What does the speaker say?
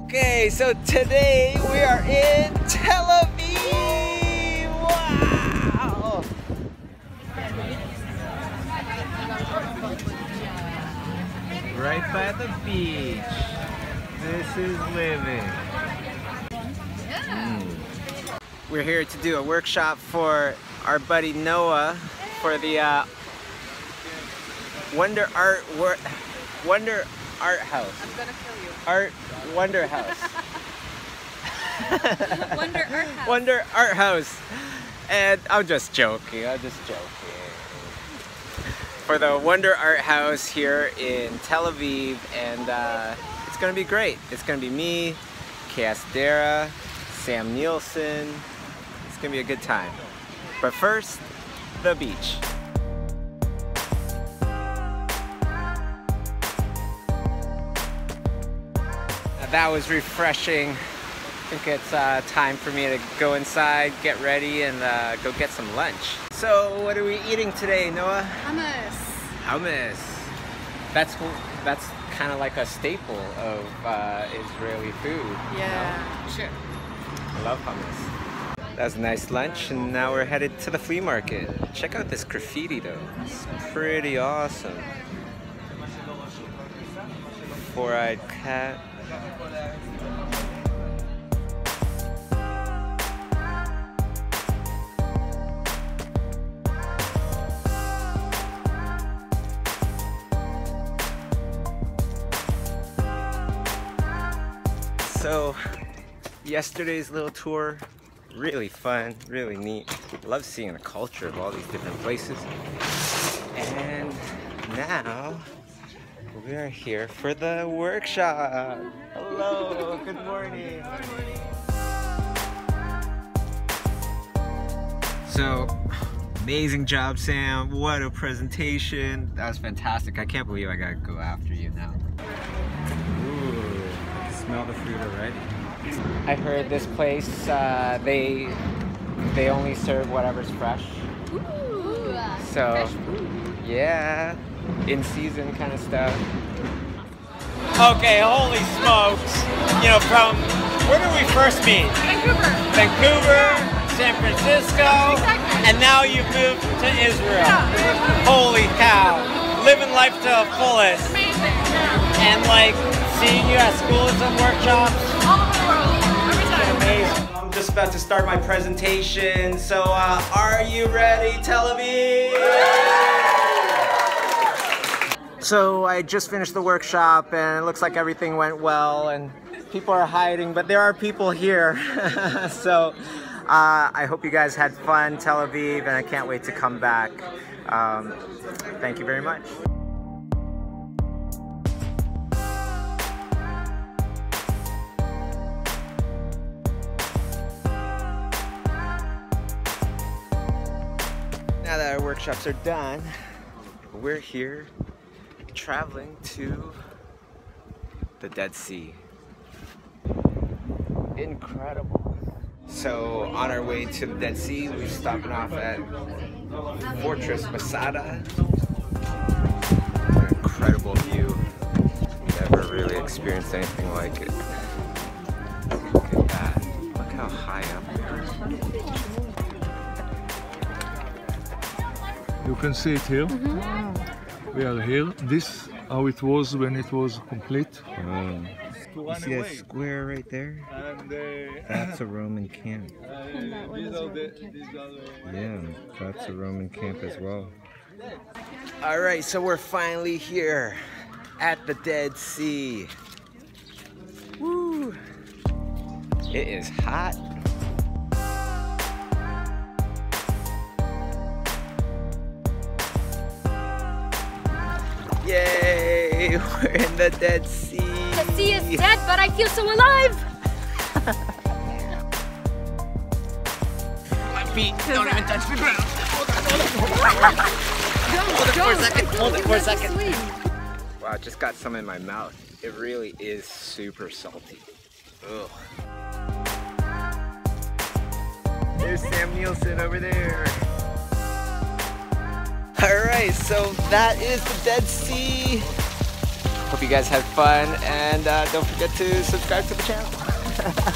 Okay, so today we are in Tel Aviv! Wow! Right by the beach. This is living. We're here to do a workshop for our buddy Noah for the Wonder Art House. I'm gonna kill you. Wonder House. Wonder Art House. Wonder Art House. And I'm just joking. For the Wonder Art House here in Tel Aviv, and it's gonna be great. It's gonna be me, Kei Acedera, Sam Nielson. It's gonna be a good time. But first, the beach. That was refreshing. I think it's time for me to go inside, get ready, and go get some lunch. So what are we eating today, Noah? Hummus. Hummus. That's kind of like a staple of Israeli food. Yeah, sure. I love hummus. That was a nice lunch, and now we're headed to the flea market. Check out this graffiti though. It's pretty awesome. Four-eyed cat. So, yesterday's little tour, really fun, really neat. Love seeing the culture of all these different places. And now, we are here for the workshop. Hello, good morning. So, amazing job, Sam. What a presentation. That was fantastic. I can't believe I gotta go after you now. Smell the fruit already. I heard this place, they only serve whatever's fresh. Ooh, So, fresh food. Yeah, in season kind of stuff. Okay, holy smokes. You know, from, where did we first meet? Vancouver, San Francisco, Exactly. and now you've moved to Israel. Yeah. Holy cow. Living life to the fullest. Amazing. Yeah. And like, seeing you at Schoolism workshops. All over the world. Every time. Amazing. I'm just about to start my presentation. So, are you ready, Tel Aviv? So I just finished the workshop, and it looks like everything went well, and people are hiding, but there are people here. So I hope you guys had fun, Tel Aviv, and I can't wait to come back. Thank you very much. Now that our workshops are done, we're here traveling to the Dead Sea. Incredible. So on our way to the Dead Sea, we're stopping off at Fortress Masada. An incredible view. Never really experienced anything like it. Look at that. Look how high up we are. You can see it here. We are here. This how it was when it was complete. You see that square right there? That's a Roman camp. Yeah, that's a Roman camp as well. Alright, so we're finally here at the Dead Sea. Woo! It is hot. Yay! We're in the Dead Sea. The sea is dead, but I feel so alive. My feet don't even touch the ground. Hold it for a second. Wow, I just got some in my mouth. It really is super salty. Ugh. There's Sam Nielson over there. Alright, so that is the Dead Sea. Hope you guys had fun, and don't forget to subscribe to the channel.